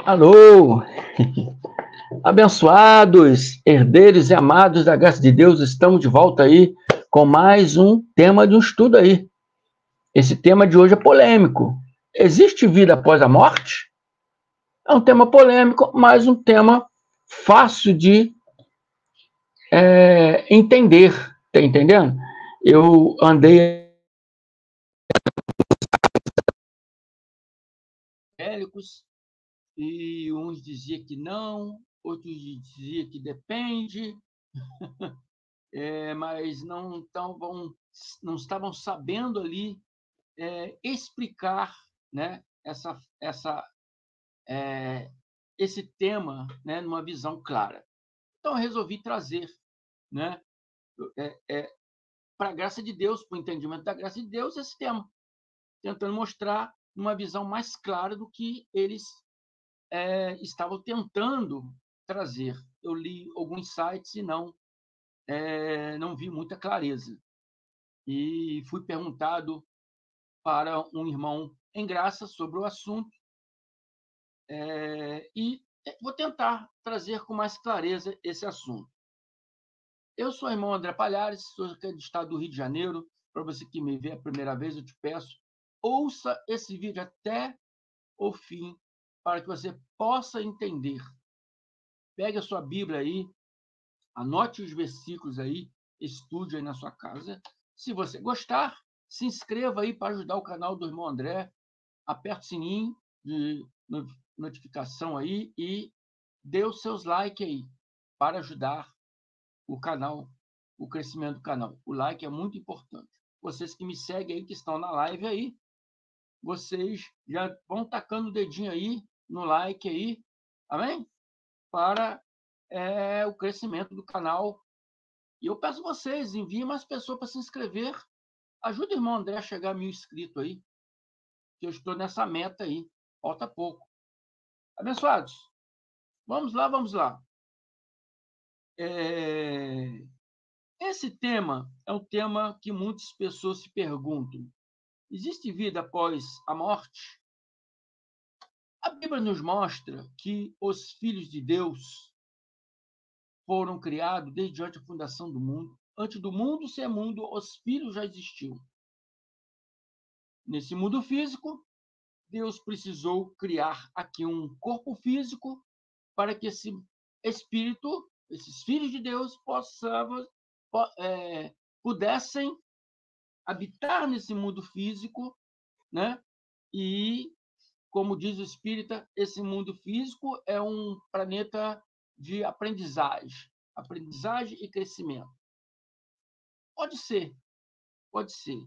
Alô, abençoados, herdeiros e amados da graça de Deus, estamos de volta aí com mais um tema de um estudo aí. Esse tema de hoje é polêmico. Existe vida após a morte? É um tema polêmico, mas um tema fácil de entender, tá entendendo? Eu andei evangélicos e uns diziam que não, outros diziam que depende, mas não estavam sabendo ali explicar, né, esse tema, né, numa visão clara. Então, eu resolvi trazer, né, para a graça de Deus, para o entendimento da graça de Deus, esse tema, tentando mostrar uma visão mais clara do que eles estavam tentando trazer. Eu li alguns sites e não vi muita clareza. E fui perguntado para um irmão em graça sobre o assunto, e vou tentar trazer com mais clareza esse assunto. Eu sou o irmão André Palhares, sou do estado do Rio de Janeiro. Para você que me vê a primeira vez, eu te peço, ouça esse vídeo até o fim, para que você possa entender. Pegue a sua Bíblia aí, anote os versículos aí, estude aí na sua casa. Se você gostar, se inscreva aí para ajudar o canal do irmão André, aperte o sininho de notificação aí e dê os seus likes aí, para ajudar o canal, o crescimento do canal. O like é muito importante. Vocês que me seguem aí, que estão na live aí, vocês já vão tacando o dedinho aí no like aí, amém? Para o crescimento do canal. E eu peço a vocês, enviem mais pessoas para se inscrever. Ajuda o irmão André a chegar a 1.000 inscritos aí, que eu estou nessa meta aí. Falta pouco. Abençoados, vamos lá, vamos lá. Esse tema é um tema que muitas pessoas se perguntam. Existe vida após a morte? A Bíblia nos mostra que os filhos de Deus foram criados desde antes da fundação do mundo. Antes do mundo ser mundo, os filhos já existiam. Nesse mundo físico, Deus precisou criar aqui um corpo físico para que esse espírito, esses filhos de Deus, pudessem habitar nesse mundo físico, né? E, como diz o espírita, esse mundo físico é um planeta de aprendizagem e crescimento. Pode ser, pode ser.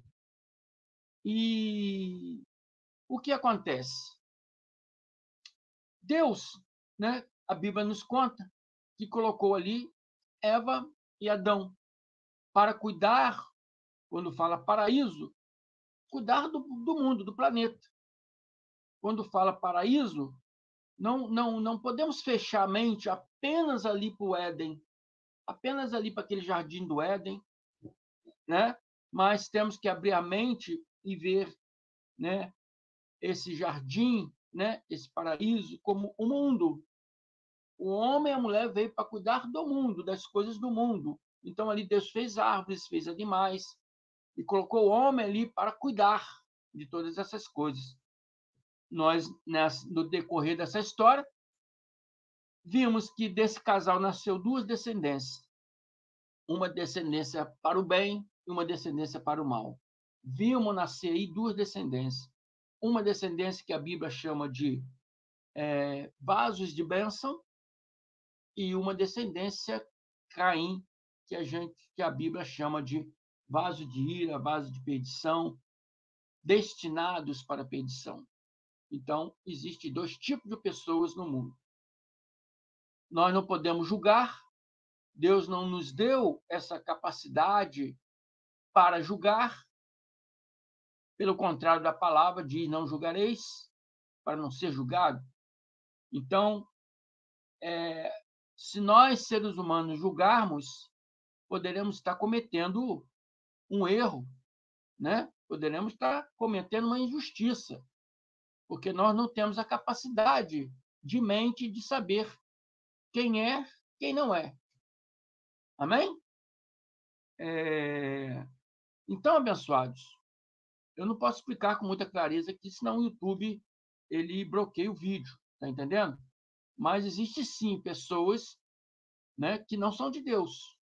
E o que acontece? Deus, né? A Bíblia nos conta que colocou ali Eva e Adão para cuidar, quando fala paraíso, cuidar do mundo, do planeta. Quando fala paraíso, não podemos fechar a mente apenas ali para o Éden, apenas ali para aquele jardim do Éden, né? Mas temos que abrir a mente e ver, né, esse jardim, né, esse paraíso, como o mundo. O homem e a mulher veio para cuidar do mundo, das coisas do mundo. Então, ali Deus fez árvores, fez animais, e colocou o homem ali para cuidar de todas essas coisas. Nós, no decorrer dessa história, vimos que desse casal nasceu duas descendências. Uma descendência para o bem e uma descendência para o mal. Vimos nascer aí duas descendências. Uma descendência que a Bíblia chama de vasos de bênção, e uma descendência, Caim, que a Bíblia chama de vaso de ira, vaso de perdição, destinados para a perdição. Então, existem dois tipos de pessoas no mundo. Nós não podemos julgar, Deus não nos deu essa capacidade para julgar. Pelo contrário da palavra, diz: não julgareis, para não ser julgado. Então, se nós, seres humanos, julgarmos, poderemos estar cometendo um erro, né? Poderemos estar cometendo uma injustiça, porque nós não temos a capacidade de mente de saber quem é, quem não é. Amém? Então, abençoados, eu não posso explicar com muita clareza aqui, senão o YouTube ele bloqueia o vídeo, tá entendendo? Mas existe sim pessoas, né, que não são de Deus,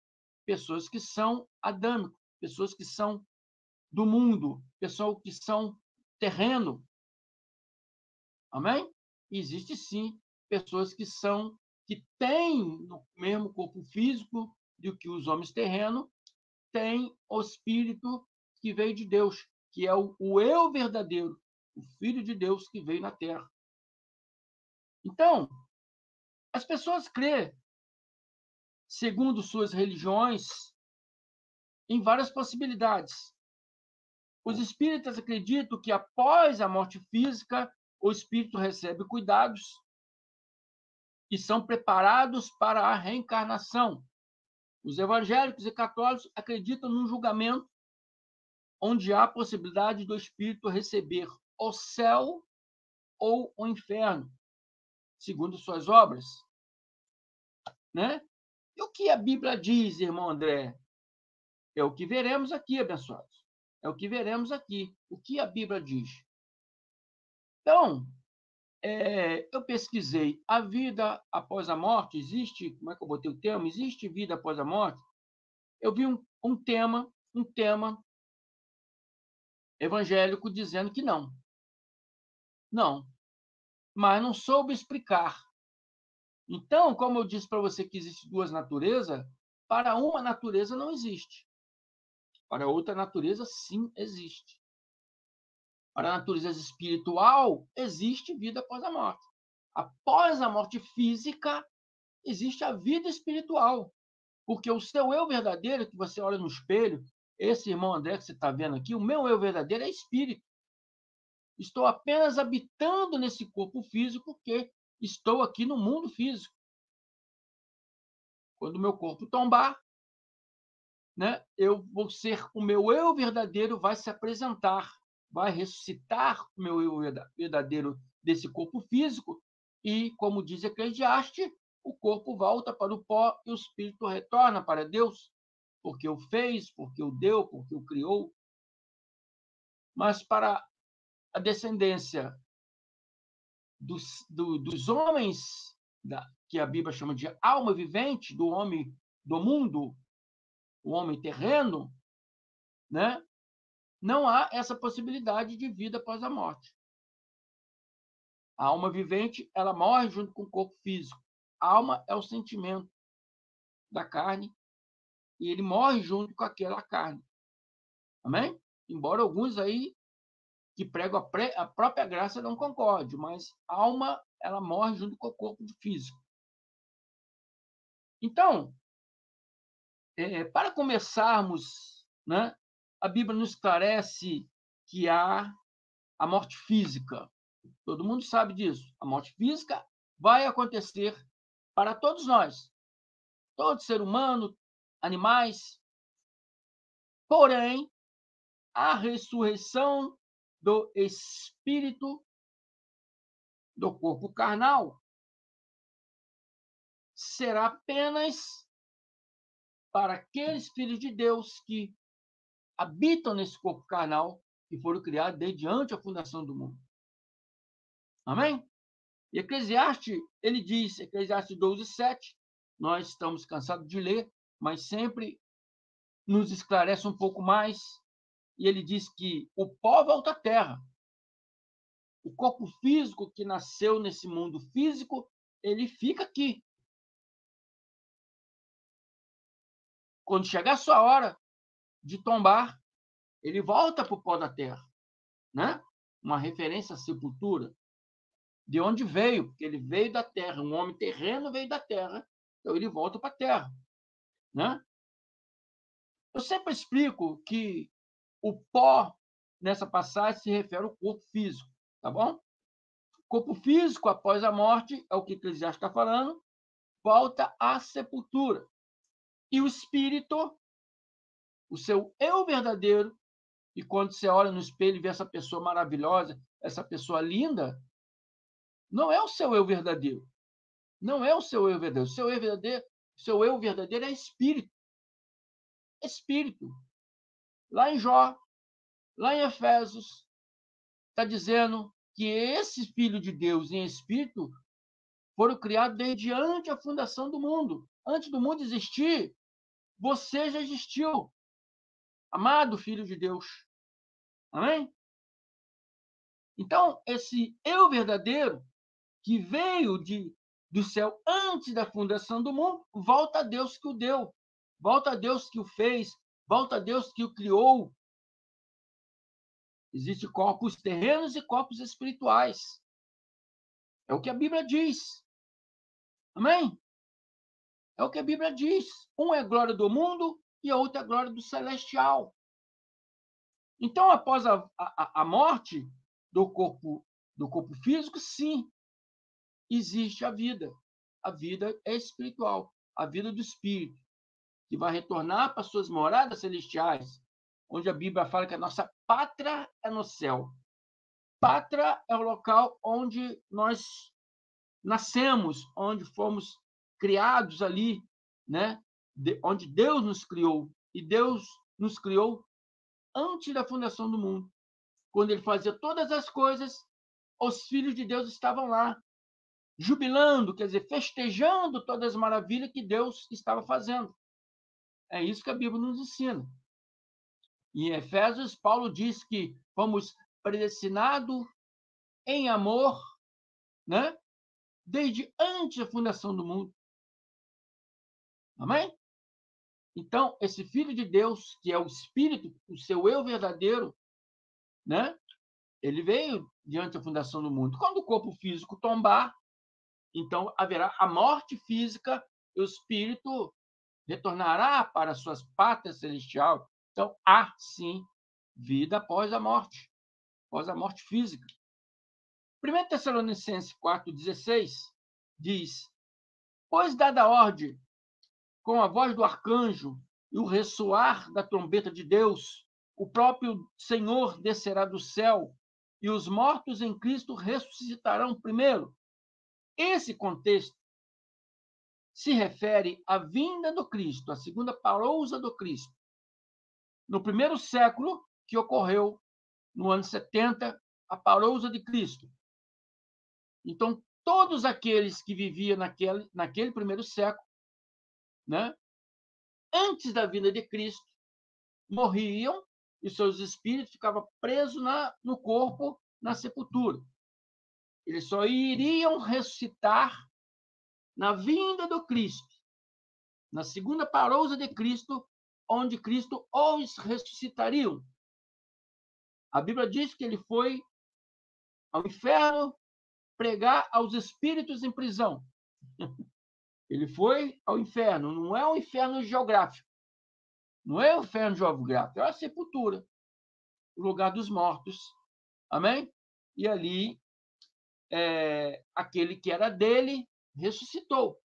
pessoas que são adâmicas, pessoas que são do mundo, pessoas que são terreno. Amém? E existe sim pessoas que têm no mesmo corpo físico do que os homens terrenos, tem o espírito que veio de Deus, que é o eu verdadeiro, o Filho de Deus que veio na Terra. Então, as pessoas crêem, segundo suas religiões, em várias possibilidades. Os espíritas acreditam que após a morte física, o espírito recebe cuidados e são preparados para a reencarnação. Os evangélicos e católicos acreditam num julgamento onde há a possibilidade do espírito receber o céu ou o inferno, segundo suas obras, né? E o que a Bíblia diz, irmão André? É o que veremos aqui, abençoados. É o que veremos aqui. O que a Bíblia diz? Então, eu pesquisei. A vida após a morte existe? Como é que eu botei o termo? Existe vida após a morte? Eu vi um tema evangélico dizendo que não. Não. Mas não soube explicar. Então, como eu disse para você que existem duas naturezas, para uma natureza não existe. Para outra natureza, sim, existe. Para a natureza espiritual, existe vida após a morte. Após a morte física, existe a vida espiritual. Porque o seu eu verdadeiro, que você olha no espelho, esse irmão André que você está vendo aqui, o meu eu verdadeiro é espírito. Estou apenas habitando nesse corpo físico porque estou aqui no mundo físico. Quando o meu corpo tombar, né, eu vou ser o meu eu verdadeiro vai se apresentar, vai ressuscitar o meu eu verdadeiro desse corpo físico e, como diz Eclesiastes, o corpo volta para o pó e o espírito retorna para Deus, porque o fez, porque o deu, porque o criou. Mas para a descendência dos homens, que a Bíblia chama de alma vivente, do homem do mundo, o homem terreno, né? Não há essa possibilidade de vida após a morte. A alma vivente, ela morre junto com o corpo físico. A alma é o sentimento da carne e ele morre junto com aquela carne. Amém? Embora alguns aí que pregam a própria graça não concordem, mas a alma, ela morre junto com o corpo físico. Então, para começarmos, né, a Bíblia nos esclarece que há a morte física. Todo mundo sabe disso. A morte física vai acontecer para todos nós, todo ser humano, animais. Porém, a ressurreição do espírito do corpo carnal será apenas para aqueles filhos de Deus que habitam nesse corpo carnal que foram criados desde antes da fundação do mundo. Amém? E Eclesiastes, ele diz, Eclesiastes 12:7, nós estamos cansados de ler, mas sempre nos esclarece um pouco mais, e ele diz que o pó volta à terra. O corpo físico que nasceu nesse mundo físico, ele fica aqui. Quando chegar a sua hora de tombar, ele volta para o pó da terra, né? Uma referência à sepultura, de onde veio, porque ele veio da terra, um homem terreno veio da terra, então ele volta para a terra, né? Eu sempre explico que o pó nessa passagem se refere ao corpo físico, tá bom? O corpo físico, após a morte, é o que Eclesiastes está falando, volta à sepultura. E o espírito, o seu eu verdadeiro, e quando você olha no espelho e vê essa pessoa maravilhosa, essa pessoa linda, Não é o seu eu verdadeiro. Não é o seu eu verdadeiro. Seu eu verdadeiro é espírito. Espírito. Lá em Jó, lá em Efésios, está dizendo que esse Filho de Deus em espírito foram criados desde antes a fundação do mundo. Antes do mundo existir, você já existiu, amado Filho de Deus. Amém? Então, esse eu verdadeiro, que veio do céu antes da fundação do mundo, volta a Deus que o deu, volta a Deus que o fez, volta a Deus que o criou. Existem corpos terrenos e corpos espirituais. É o que a Bíblia diz. Amém? É o que a Bíblia diz. Um é glória do mundo e a outra é glória do celestial. Então, após a morte do corpo físico, sim, existe a vida. A vida é espiritual, a vida do espírito, que vai retornar para suas moradas celestiais, onde a Bíblia fala que a nossa pátria é no céu. Pátria é o local onde nós nascemos, onde fomos criados ali, né? Onde Deus nos criou. E Deus nos criou antes da fundação do mundo. Quando ele fazia todas as coisas, os filhos de Deus estavam lá, jubilando, quer dizer, festejando todas as maravilhas que Deus estava fazendo. É isso que a Bíblia nos ensina. Em Efésios, Paulo diz que fomos predestinados em amor, né? Desde antes da fundação do mundo. Amém? Então, esse Filho de Deus, que é o Espírito, o seu eu verdadeiro, né? Ele veio diante da fundação do mundo. Quando o corpo físico tombar, então haverá a morte física e o Espírito retornará para suas pátrias celestial. Então, há, sim, vida após a morte física. 1 Tessalonicenses 4,16 diz: pois dada a ordem, com a voz do arcanjo e o ressoar da trombeta de Deus, o próprio Senhor descerá do céu e os mortos em Cristo ressuscitarão primeiro. Esse contexto se refere à vinda do Cristo, à segunda parousa do Cristo, no primeiro século, que ocorreu no ano 70, a parousa de Cristo. Então, todos aqueles que viviam naquele primeiro século, né, antes da vinda de Cristo, morriam e seus espíritos ficavam presos no corpo, na sepultura. Eles só iriam ressuscitar na vinda do Cristo, na segunda parousa de Cristo, onde Cristo os ressuscitaria. A Bíblia diz que ele foi ao inferno pregar aos espíritos em prisão. Ele foi ao inferno, não é um inferno geográfico. Não é o inferno geográfico, é a sepultura, o lugar dos mortos. Amém? E ali, aquele que era dele ressuscitou.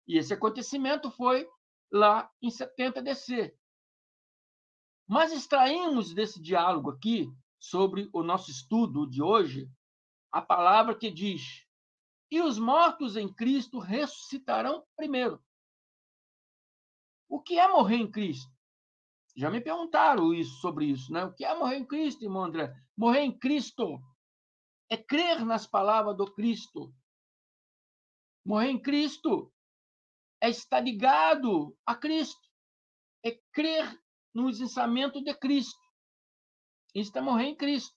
E esse acontecimento foi lá em 70 DC. Mas extraímos desse diálogo aqui, sobre o nosso estudo de hoje, a palavra que diz: e os mortos em Cristo ressuscitarão primeiro. O que é morrer em Cristo? Já me perguntaram sobre isso, né? O que é morrer em Cristo, irmão André? Morrer em Cristo é crer nas palavras do Cristo. Morrer em Cristo é estar ligado a Cristo. É crer no ensinamento de Cristo. Isso é morrer em Cristo.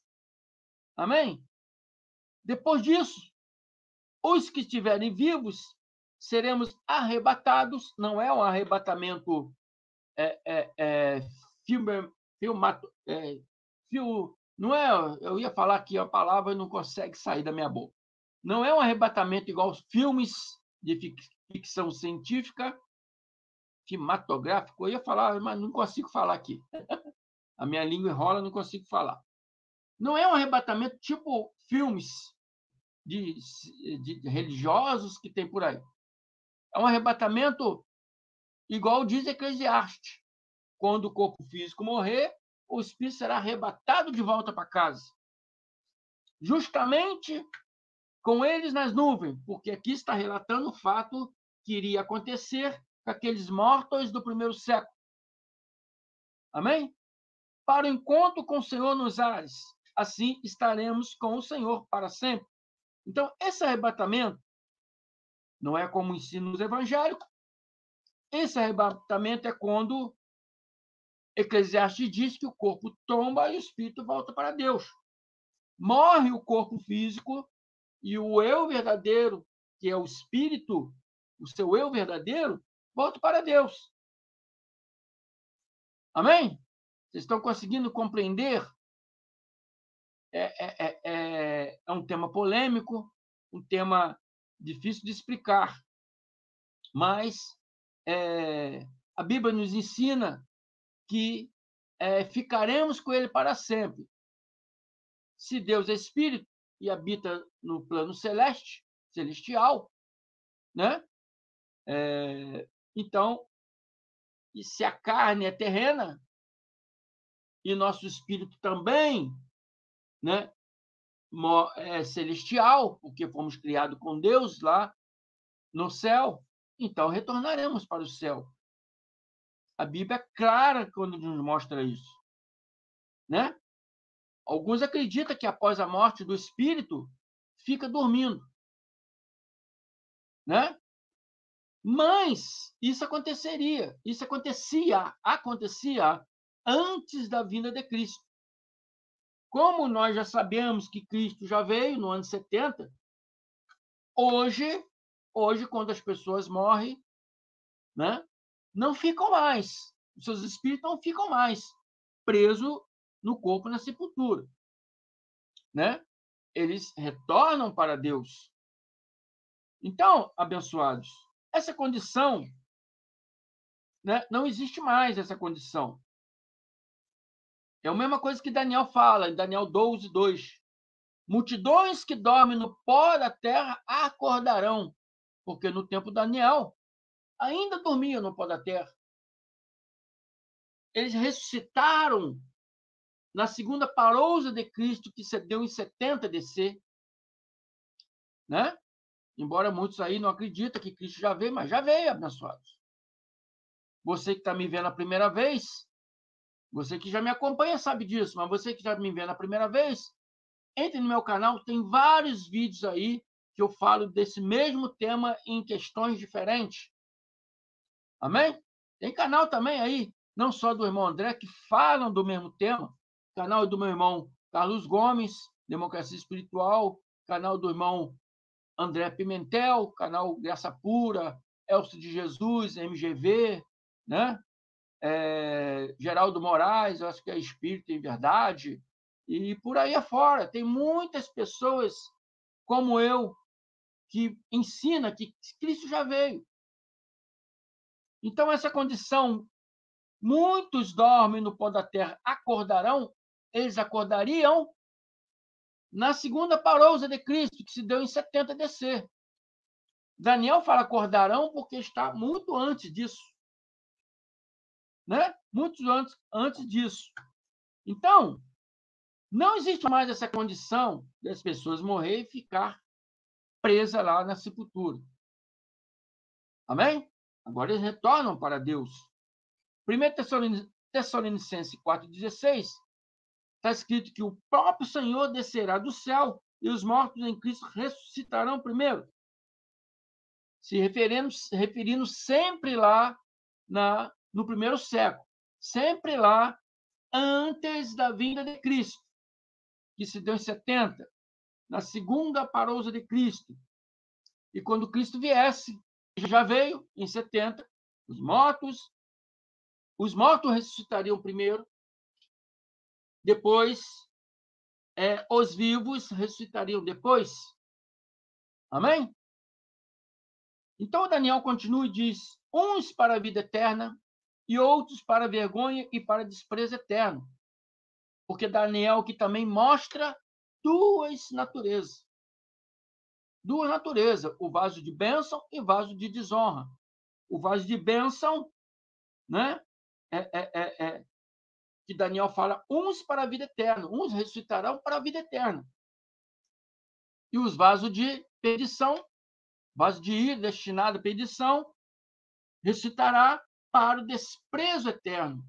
Amém? Depois disso, os que estiverem vivos seremos arrebatados. Não é um arrebatamento não é, eu ia falar aqui a palavra e não consegue sair da minha boca. Não é um arrebatamento igual aos filmes de ficção científica, cinematográfico. Eu ia falar, mas não consigo falar aqui. A minha língua enrola, não consigo falar. Não é um arrebatamento tipo filmes de religiosos que tem por aí. É um arrebatamento igual diz Eclesiastes. Quando o corpo físico morrer, o espírito será arrebatado de volta para casa. Justamente com eles nas nuvens, porque aqui está relatando o fato que iria acontecer com aqueles mortos do primeiro século. Amém? Para o encontro com o Senhor nos ares. Assim estaremos com o Senhor para sempre. Então, esse arrebatamento não é como ensina os evangélicos. Esse arrebatamento é quando Eclesiastes diz que o corpo tomba e o espírito volta para Deus. Morre o corpo físico e o eu verdadeiro, que é o espírito, o seu eu verdadeiro, volta para Deus. Amém? Vocês estão conseguindo compreender? É um tema polêmico, um tema difícil de explicar, mas a Bíblia nos ensina que ficaremos com ele para sempre. Se Deus é espírito e habita no plano celestial, né? Então, e se a carne é terrena e nosso espírito também, né, é celestial, porque fomos criados com Deus lá no céu, então retornaremos para o céu. A Bíblia é clara quando nos mostra isso, né? Alguns acreditam que após a morte do espírito fica dormindo, né? Mas isso acontecia antes da vinda de Cristo. Como nós já sabemos que Cristo já veio no ano 70, hoje quando as pessoas morrem, né, não ficam mais, os seus espíritos não ficam mais presos no corpo, na sepultura, né? Eles retornam para Deus. Então, abençoados, essa condição, né, não existe mais essa condição. É a mesma coisa que Daniel fala, em Daniel 12, 2. Multidões que dormem no pó da terra acordarão, porque no tempo de Daniel ainda dormiam no pó da terra. Eles ressuscitaram na segunda parousa de Cristo, que se deu em 70 DC, né? Embora muitos aí não acreditem que Cristo já veio, mas já veio, abençoados. Você que está me vendo a primeira vez, você que já me acompanha sabe disso, mas você que já me vê na primeira vez, entre no meu canal, tem vários vídeos aí que eu falo desse mesmo tema em questões diferentes. Amém? Tem canal também aí, não só do irmão André, que falam do mesmo tema. Canal do meu irmão Carlos Gomes, Democracia Espiritual. Canal do irmão André Pimentel, canal Graça Pura, Elcio de Jesus, MGV, né? Geraldo Moraes, eu acho que é Espírito em Verdade, e por aí afora. Tem muitas pessoas como eu que ensina que Cristo já veio. Então, essa condição, muitos dormem no pó da terra, acordarão, eles acordariam na segunda parousa de Cristo, que se deu em 70 DC. Daniel fala acordarão porque está muito antes disso, né? Muito antes disso. Então, não existe mais essa condição das pessoas morrer e ficar presa lá na sepultura. Amém? Agora eles retornam para Deus. 1 Tessalonicenses 4,16 está escrito que o próprio Senhor descerá do céu e os mortos em Cristo ressuscitarão primeiro. Se referindo sempre lá no primeiro século, sempre lá antes da vinda de Cristo, que se deu em 70, na segunda parousa de Cristo. E quando Cristo viesse, já veio em 70, os mortos ressuscitariam primeiro, depois os vivos ressuscitariam depois. Amém? Então Daniel continua e diz: uns para a vida eterna e outros para a vergonha e para desprezo eterno. Porque Daniel que também mostra duas naturezas. Duas naturezas, o vaso de bênção e o vaso de desonra. O vaso de bênção, né? Que Daniel fala, uns para a vida eterna, uns ressuscitarão para a vida eterna. E os vasos de perdição, vaso de ira destinado à perdição, ressuscitará para o desprezo eterno.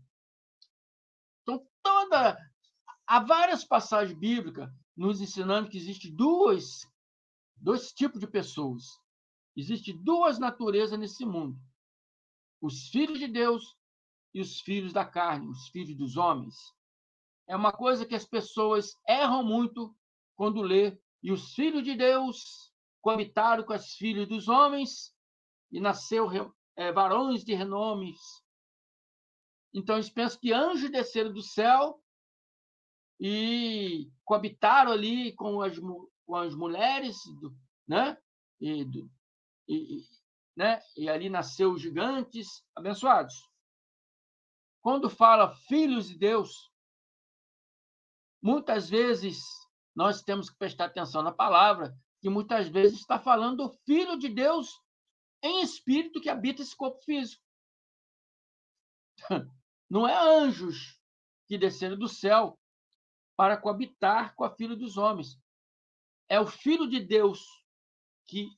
Então, há várias passagens bíblicas nos ensinando que existem dois tipos de pessoas. Existem duas naturezas nesse mundo: os filhos de Deus e os filhos da carne, os filhos dos homens. É uma coisa que as pessoas erram muito quando lê. E os filhos de Deus coabitaram com os filhos dos homens e nasceu varões de renomes. Então, eles pensam que anjos desceram do céu e coabitaram ali com as mulheres, né? Né? E ali nasceu os gigantes abençoados. Quando fala filhos de Deus, muitas vezes nós temos que prestar atenção na palavra, que muitas vezes está falando do Filho de Deus em espírito que habita esse corpo físico. Não é anjos que desceram do céu para coabitar com a filha dos homens. É o Filho de Deus que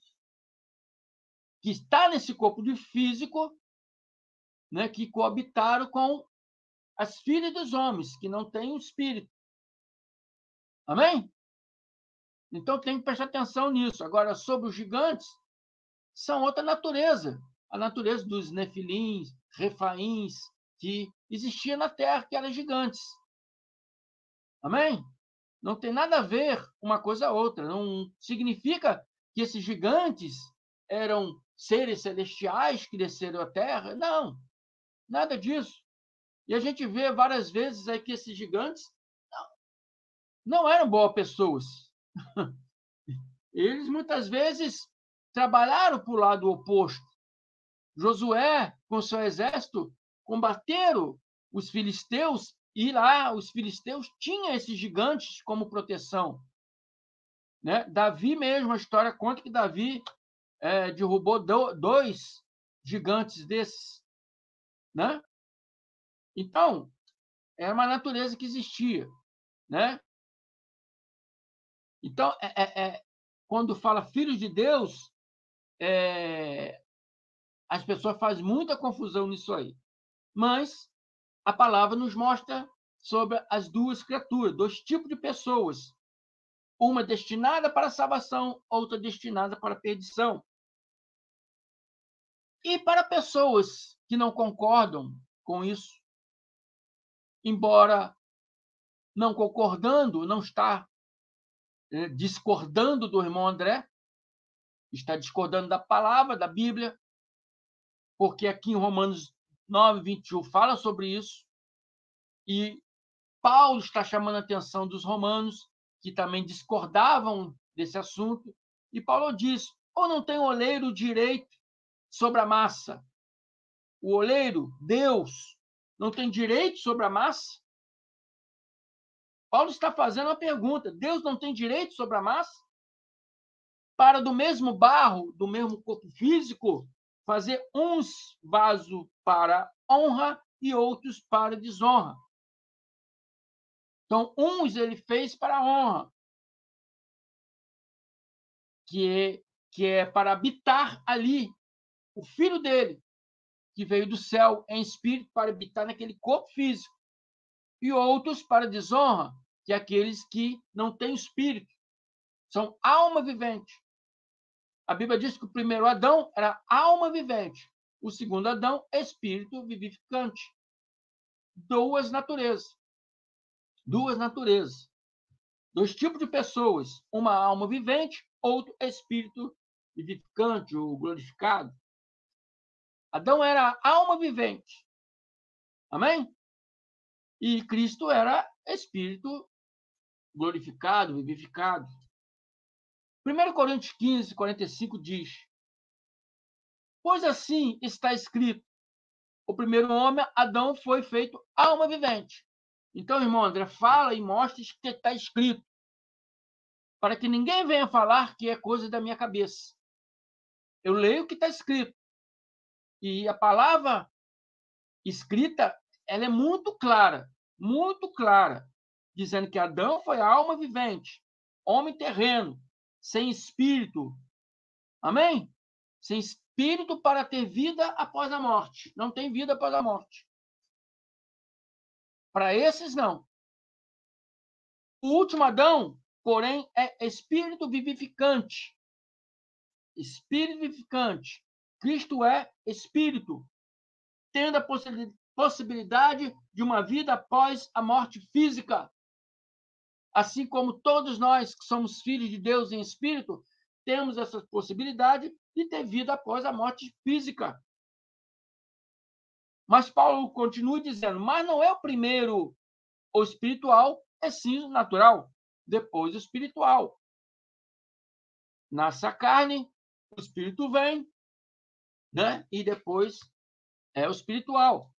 está nesse corpo de físico, né, que coabitaram com as filhas dos homens, que não têm o espírito. Amém? Então tem que prestar atenção nisso. Agora, sobre os gigantes, são outra natureza. A natureza dos nefilins, refaíns, que existia na Terra, que eram gigantes. Amém? Não tem nada a ver uma coisa a outra. Não significa que esses gigantes eram seres celestiais que desceram à Terra. Não, nada disso. E a gente vê várias vezes aí que esses gigantes não eram boas pessoas. Eles, muitas vezes, trabalharam para o lado oposto. Josué, com seu exército, combateram os filisteus, e lá os filisteus tinham esses gigantes como proteção. Né? Davi mesmo, a história conta que Davi derrubou dois gigantes desses. Né? Então, era uma natureza que existia. Né? Então, quando fala filhos de Deus, as pessoas fazem muita confusão nisso aí. Mas a palavra nos mostra sobre as duas criaturas, dois tipos de pessoas. Uma destinada para a salvação, outra destinada para a perdição. E para pessoas que não concordam com isso, embora não concordando, não está discordando do irmão André, está discordando da palavra, da Bíblia, porque aqui em Romanos 9, 21 fala sobre isso, e Paulo está chamando a atenção dos romanos, que também discordavam desse assunto, e Paulo diz: ou não tem oleiro direito sobre a massa? O oleiro, Deus, não tem direito sobre a massa? Paulo está fazendo uma pergunta: Deus não tem direito sobre a massa? Para do mesmo barro, do mesmo corpo físico, fazer uns vasos para honra e outros para desonra. Então, uns ele fez para a honra, que é para habitar ali o filho dele, que veio do céu em espírito para habitar naquele corpo físico. E outros para desonra, que é aqueles que não têm espírito, são alma vivente. A Bíblia diz que o primeiro Adão era alma vivente, o segundo Adão, espírito vivificante. Duas naturezas. Duas naturezas. Dois tipos de pessoas, uma alma vivente, outro espírito vivificante ou glorificado. Adão era alma vivente. Amém? E Cristo era espírito glorificado, vivificado. 1 Coríntios 15, 45 diz: pois assim está escrito, o primeiro homem, Adão, foi feito alma vivente. Então, irmão André, fala e mostra o que está escrito, para que ninguém venha falar que é coisa da minha cabeça. Eu leio o que está escrito. E a palavra escrita, ela é muito clara, dizendo que Adão foi a alma vivente, homem terreno, sem espírito. Amém? Sem espírito para ter vida após a morte. Não tem vida após a morte. Para esses, não. O último Adão, porém, é espírito vivificante. Espírito vivificante. Cristo é espírito, tendo a possibilidade de uma vida após a morte física. Assim como todos nós que somos filhos de Deus em espírito, temos essa possibilidade de ter vida após a morte física. Mas Paulo continua dizendo, mas não é o primeiro o espiritual, é sim o natural, depois o espiritual. Nasce a carne, o espírito vem, né? E depois é o espiritual.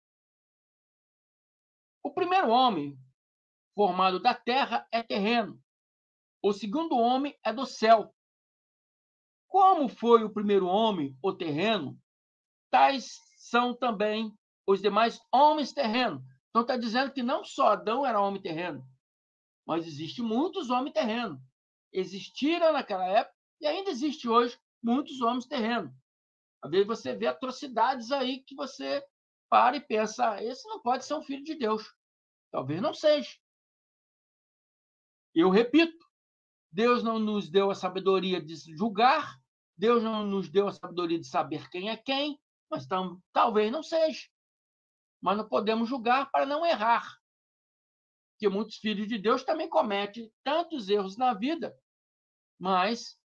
O primeiro homem formado da terra é terreno. O segundo homem é do céu. Como foi o primeiro homem, o terreno, tais são também os demais homens terrenos. Então está dizendo que não só Adão era homem terreno, mas existem muitos homens terrenos. Existiram naquela época e ainda existe hoje muitos homens terrenos. Às vezes você vê atrocidades aí que você para e pensa, esse não pode ser um filho de Deus. Talvez não seja. Eu repito, Deus não nos deu a sabedoria de julgar, Deus não nos deu a sabedoria de saber quem é quem, mas talvez não seja. Mas não podemos julgar para não errar. Porque muitos filhos de Deus também cometem tantos erros na vida, mas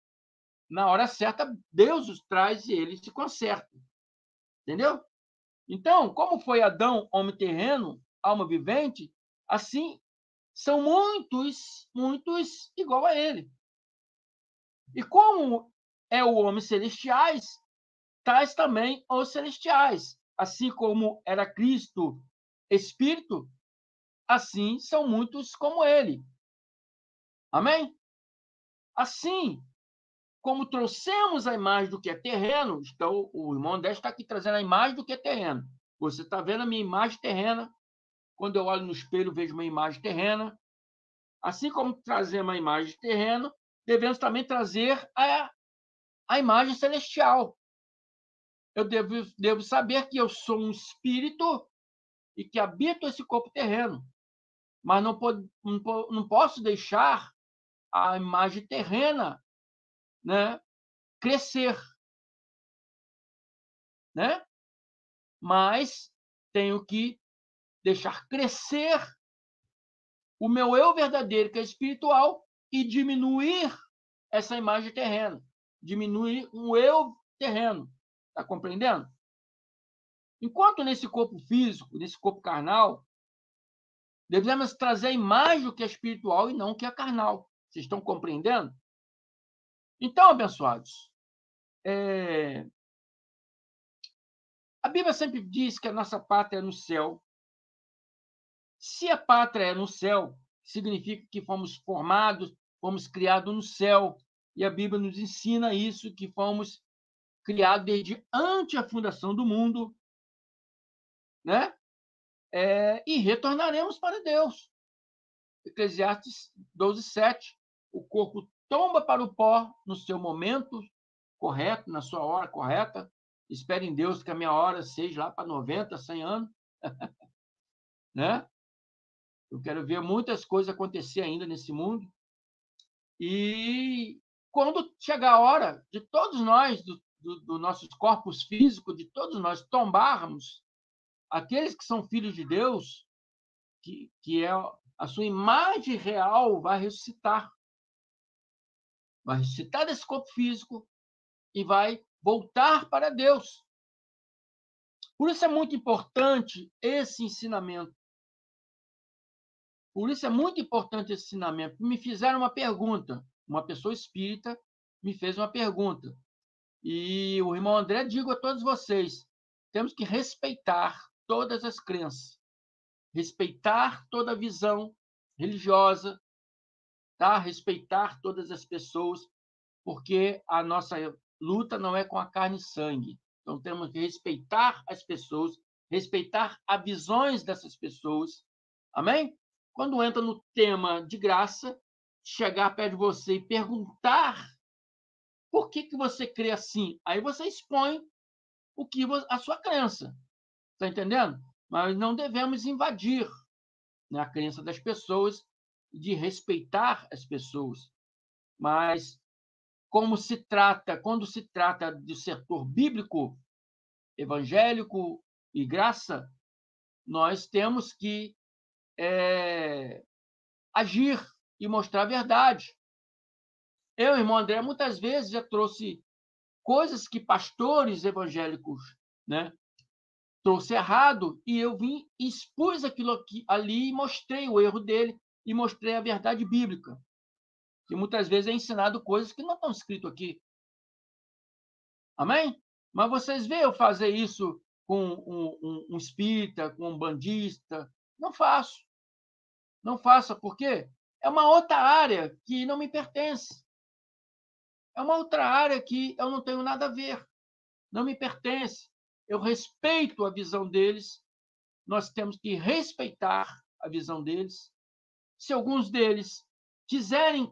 na hora certa Deus os traz e eles se consertam. Entendeu? Então, como foi Adão, homem terreno, alma vivente, assim são muitos igual a ele. E como é o homem celestiais, tais também os celestiais. Assim como era Cristo Espírito, assim são muitos como ele. Amém? Assim como trouxemos a imagem do que é terreno, então o irmão André está aqui trazendo a imagem do que é terreno. Você está vendo a minha imagem terrena. Quando eu olho no espelho, vejo uma imagem terrena. Assim como trazemos a imagem terrena, devemos também trazer a imagem celestial. Eu devo saber que eu sou um espírito e que habito esse corpo terreno. Mas não posso deixar a imagem terrena, né, crescer. Né? Mas tenho que deixar crescer o meu eu verdadeiro, que é espiritual, e diminuir essa imagem terrena. Diminuir o eu terreno. Está compreendendo? Enquanto nesse corpo físico, nesse corpo carnal, devemos trazer a imagem do que é espiritual e não o que é carnal. Vocês estão compreendendo? Então, abençoados, a Bíblia sempre diz que a nossa pátria é no céu. Se a pátria é no céu, significa que fomos formados, fomos criados no céu. E a Bíblia nos ensina isso, que fomos criados desde antes a fundação do mundo, né? E retornaremos para Deus. Eclesiastes 12:7. O corpo tomba para o pó no seu momento correto, na sua hora correta. Espere em Deus que a minha hora seja lá para 90, 100 anos. Né? Eu quero ver muitas coisas acontecer ainda nesse mundo. E quando chegar a hora de todos nós, dos nossos corpos físicos, de todos nós tombarmos, aqueles que são filhos de Deus, que é a sua imagem real, vai ressuscitar. Vai ressuscitar desse corpo físico e vai voltar para Deus. Por isso é muito importante esse ensinamento. Por isso é muito importante esse ensinamento. Me fizeram uma pergunta. Uma pessoa espírita me fez uma pergunta. E o irmão André, digo a todos vocês, temos que respeitar todas as crenças. Respeitar toda a visão religiosa, tá? Respeitar todas as pessoas, porque a nossa luta não é com a carne e sangue. Então, temos que respeitar as pessoas, respeitar as visões dessas pessoas. Amém? Quando entra no tema de graça, chegar perto de você e perguntar Por que você crê assim? Aí você expõe a sua crença. Está entendendo? Mas não devemos invadir, né, a crença das pessoas, de respeitar as pessoas. Mas quando se trata do setor bíblico, evangélico e graça, nós temos que agir e mostrar a verdade. Eu, irmão André, muitas vezes já trouxe coisas que pastores evangélicos, né, trouxe errado, e eu vim e expus aquilo aqui, ali e mostrei o erro dele e mostrei a verdade bíblica. Que muitas vezes é ensinado coisas que não estão escritas aqui. Amém? Mas vocês veem eu fazer isso com um espírita, com um bandista? Não faço. Não faça, porque é uma outra área que não me pertence. É uma outra área que eu não tenho nada a ver. Não me pertence. Eu respeito a visão deles. Nós temos que respeitar a visão deles. Se alguns deles quiserem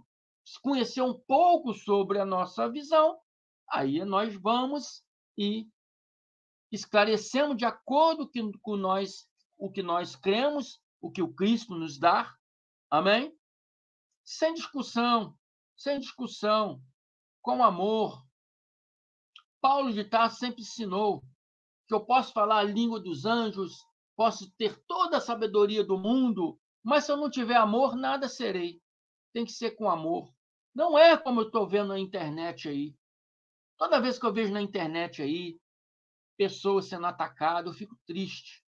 conhecer um pouco sobre a nossa visão, aí nós vamos e esclarecemos de acordo com o que nós cremos, o que o Cristo nos dá. Amém? Sem discussão, com amor. Paulo de Tarso sempre ensinou que eu posso falar a língua dos anjos, posso ter toda a sabedoria do mundo, mas se eu não tiver amor, nada serei. Tem que ser com amor. Não é como eu estou vendo na internet aí. Toda vez que eu vejo na internet aí, pessoas sendo atacadas, eu fico triste.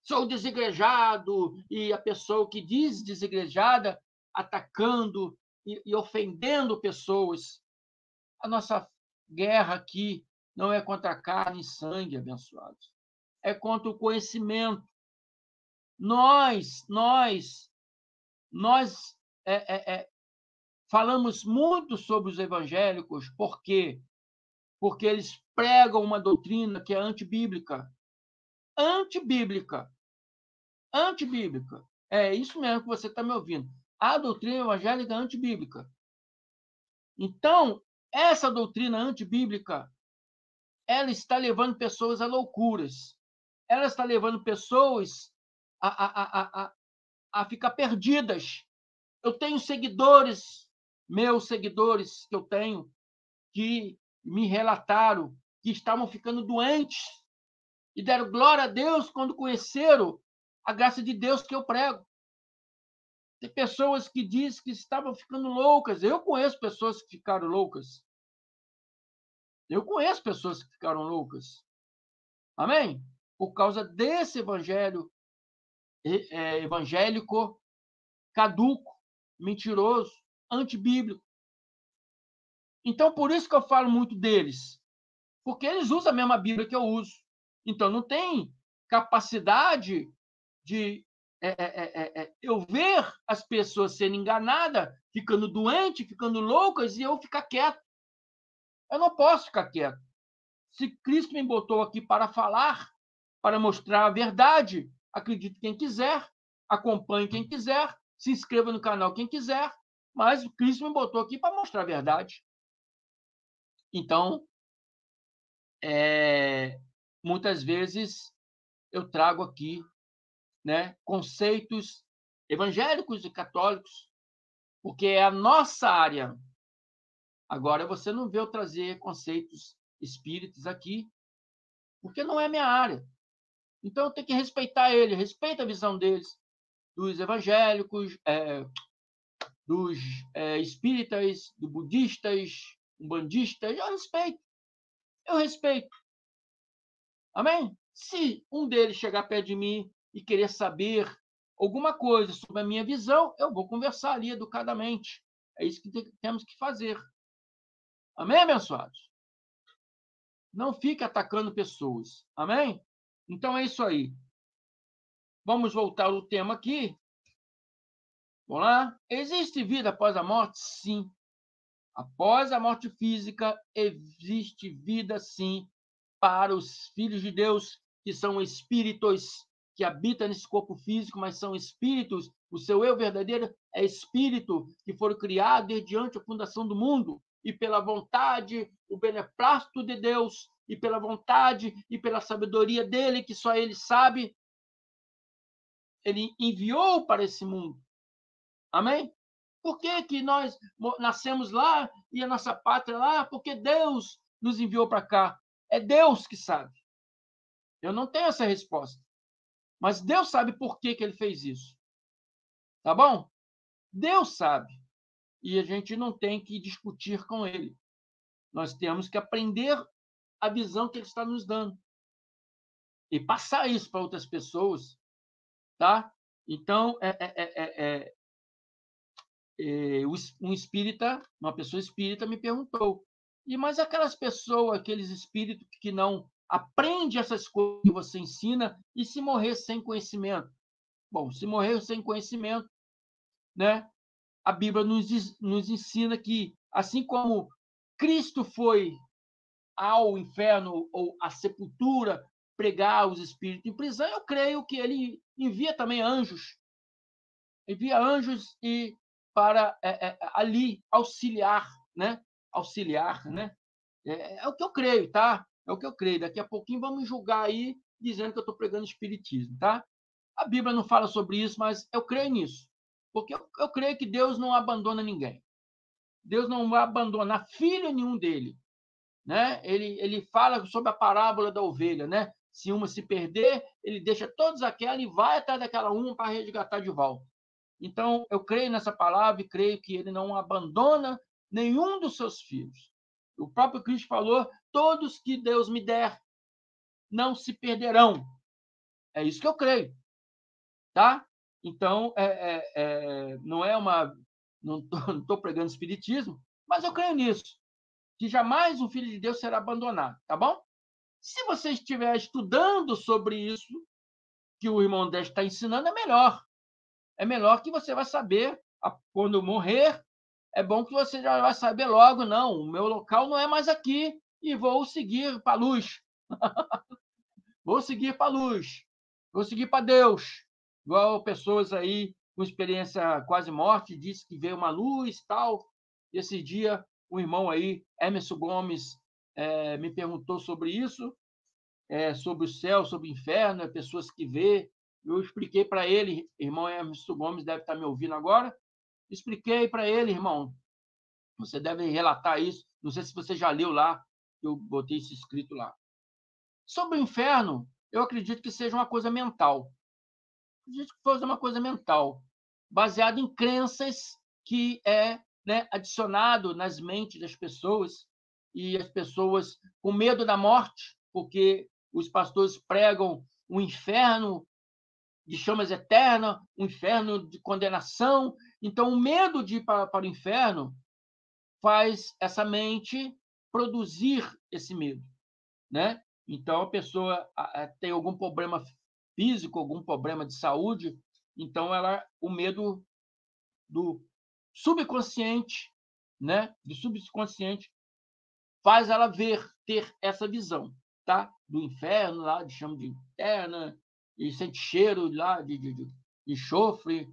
Sou desigrejado, e a pessoa que diz desigrejada atacando e ofendendo pessoas. A nossa guerra aqui não é contra carne e sangue, abençoados. É contra o conhecimento. Nós falamos muito sobre os evangélicos, por quê? Porque eles pregam uma doutrina que é antibíblica. Antibíblica. Antibíblica. É isso mesmo que você está me ouvindo. A doutrina evangélica é antibíblica. Então, essa doutrina antibíblica, ela está levando pessoas a loucuras. Ela está levando pessoas a ficar perdidas. Eu tenho seguidores, meus seguidores que eu tenho, que me relataram que estavam ficando doentes e deram glória a Deus quando conheceram a graça de Deus que eu prego. Tem pessoas que dizem que estavam ficando loucas. Eu conheço pessoas que ficaram loucas. Eu conheço pessoas que ficaram loucas. Amém? Por causa desse evangélico caduco, mentiroso, antibíblico. Então, por isso que eu falo muito deles. Porque eles usam a mesma Bíblia que eu uso. Então, não tem capacidade de eu ver as pessoas sendo enganadas, ficando doentes, ficando loucas, e eu ficar quieto. Eu não posso ficar quieto. Se Cristo me botou aqui para falar, para mostrar a verdade, acredite quem quiser, acompanhe quem quiser, se inscreva no canal quem quiser, mas Cristo me botou aqui para mostrar a verdade. Então, muitas vezes eu trago aqui, né, conceitos evangélicos e católicos, porque é a nossa área. Agora, você não vê eu trazer conceitos espíritas aqui, porque não é minha área. Então, eu tenho que respeitar ele, respeito a visão deles, dos evangélicos, dos espíritas, dos budistas, umbandistas, eu respeito. Amém? Se um deles chegar perto de mim e querer saber alguma coisa sobre a minha visão, eu vou conversar ali educadamente. É isso que temos que fazer. Amém, abençoados? Não fique atacando pessoas. Amém? Então é isso aí. Vamos voltar ao tema aqui. Vamos lá? Existe vida após a morte? Sim. Após a morte física, existe vida, sim, para os filhos de Deus, que são espíritos que habitam nesse corpo físico, mas são espíritos O seu eu verdadeiro é espírito que foi criado desde antes a fundação do mundo e pela vontade, o beneplácito de Deus e pela vontade e pela sabedoria dele, que só ele sabe, ele enviou para esse mundo. Amém? Por que que nós nascemos lá e a nossa pátria é lá? Porque Deus nos enviou para cá. É Deus que sabe. Eu não tenho essa resposta. Mas Deus sabe por que que ele fez isso. Tá bom? Deus sabe. E a gente não tem que discutir com ele. Nós temos que aprender a visão que ele está nos dando e passar isso para outras pessoas, tá? Então, um espírita, uma pessoa espírita me perguntou, mas aquelas pessoas, aqueles espíritos que não aprendem essas coisas que você ensina e se morrer sem conhecimento? Bom, se morrer sem conhecimento, né? A Bíblia nos ensina que, assim como Cristo foi ao inferno ou à sepultura pregar os espíritos em prisão, eu creio que ele envia anjos e para ali auxiliar, né? Auxiliar, né? É o que eu creio, tá? É o que eu creio. Daqui a pouquinho vamos julgar aí dizendo que eu estou pregando espiritismo, tá? A Bíblia não fala sobre isso, mas eu creio nisso, porque eu creio que Deus não abandona ninguém. Deus não vai abandonar filho nenhum dele, né? Ele fala sobre a parábola da ovelha, né? Se uma se perder, ele deixa todas aquelas e vai atrás daquela uma para resgatar de volta. Então, eu creio nessa palavra e creio que ele não abandona nenhum dos seus filhos. O próprio Cristo falou: todos que Deus me der não se perderão. É isso que eu creio, tá? Então, não é uma. Não estou pregando espiritismo, mas eu creio nisso, que jamais o Filho de Deus será abandonado, tá bom? Se você estiver estudando sobre isso que o irmão André está ensinando, é melhor. É melhor que você vai saber quando morrer. É bom que você já vai saber logo, não, o meu local não é mais aqui e vou seguir para a luz. Vou seguir para a luz. Vou seguir para Deus. Igual pessoas aí com experiência quase morte, disse que veio uma luz tal. Esse dia, um irmão aí, Emerson Gomes, me perguntou sobre isso, sobre o céu, sobre o inferno, pessoas que vê. Eu expliquei para ele, irmão Emerson Gomes deve estar me ouvindo agora, expliquei para ele, irmão, você deve relatar isso, não sei se você já leu lá, eu botei isso escrito lá. Sobre o inferno, eu acredito que seja uma coisa mental. Acredito que fosse uma coisa mental, baseada em crenças que adicionado nas mentes das pessoas, e as pessoas com medo da morte, porque os pastores pregam um inferno de chamas eternas, um inferno de condenação. Então, o medo de ir para o inferno faz essa mente produzir esse medo, né? Então, a pessoa tem algum problema físico, algum problema de saúde, então o medo do subconsciente, né? Do subconsciente faz ela ter essa visão, tá? Do inferno lá, de chama de eterna, e sente cheiro lá de enxofre,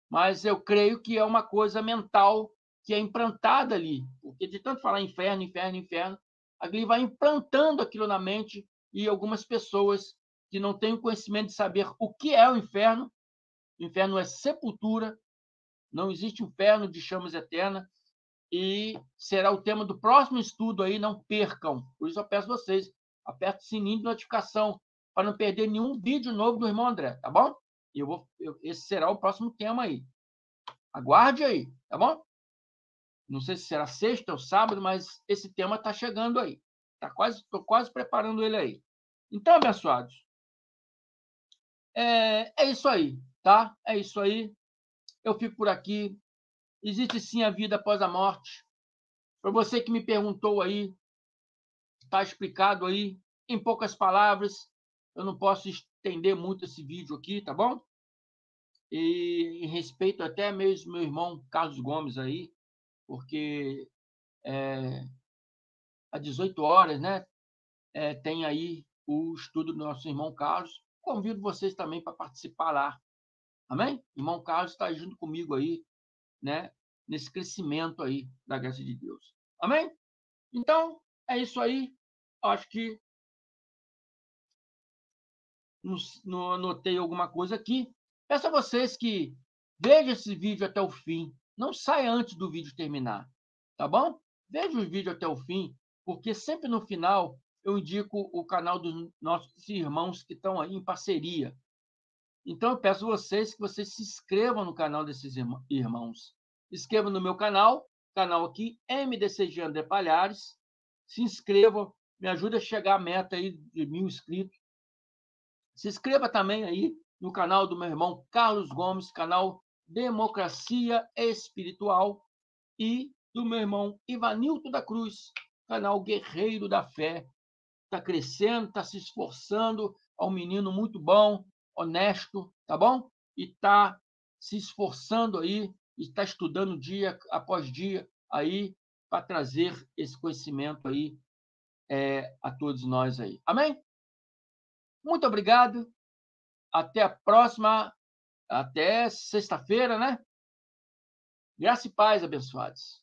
mas eu creio que é uma coisa mental que é implantada ali, porque de tanto falar inferno, inferno, inferno, ali vai implantando aquilo na mente, e algumas pessoas que não têm o conhecimento de saber o que é o inferno é sepultura, não existe inferno de chamas eterna, e será o tema do próximo estudo aí, não percam. Por isso eu peço a vocês, aperte o sininho de notificação para não perder nenhum vídeo novo do irmão André, tá bom? Esse será o próximo tema aí. Aguarde aí, tá bom? Não sei se será sexta ou sábado, mas esse tema está chegando aí. Estou quase preparando ele aí. Então, abençoados, é isso aí, tá? É isso aí. Eu fico por aqui. Existe sim a vida após a morte. Para você que me perguntou aí, está explicado aí, em poucas palavras. Eu não posso estender muito esse vídeo aqui, tá bom? E em respeito até mesmo meu irmão Carlos Gomes aí, porque às 18 horas, né, tem aí o estudo do nosso irmão Carlos. Convido vocês também para participar lá. Amém? Irmão Carlos está junto comigo aí, né? Nesse crescimento aí da graça de Deus. Amém? Então, é isso aí. Acho que não anotei alguma coisa aqui. Peço a vocês que vejam esse vídeo até o fim. Não saia antes do vídeo terminar, tá bom? Veja o vídeo até o fim, porque sempre no final eu indico o canal dos nossos irmãos que estão aí em parceria. Então, eu peço a vocês que vocês se inscrevam no canal desses irmãos. Inscrevam no meu canal aqui, MDCG André Palhares. Se inscrevam, me ajuda a chegar à meta aí de 1.000 inscritos. Se inscreva também aí no canal do meu irmão Carlos Gomes, canal Democracia Espiritual, e do meu irmão Ivanilton da Cruz, canal Guerreiro da Fé. Está crescendo, está se esforçando, é um menino muito bom, honesto, tá bom? E está se esforçando aí, está estudando dia após dia aí para trazer esse conhecimento aí a todos nós aí. Amém? Muito obrigado. Até a próxima. Até sexta-feira, né? Graça e paz, abençoados.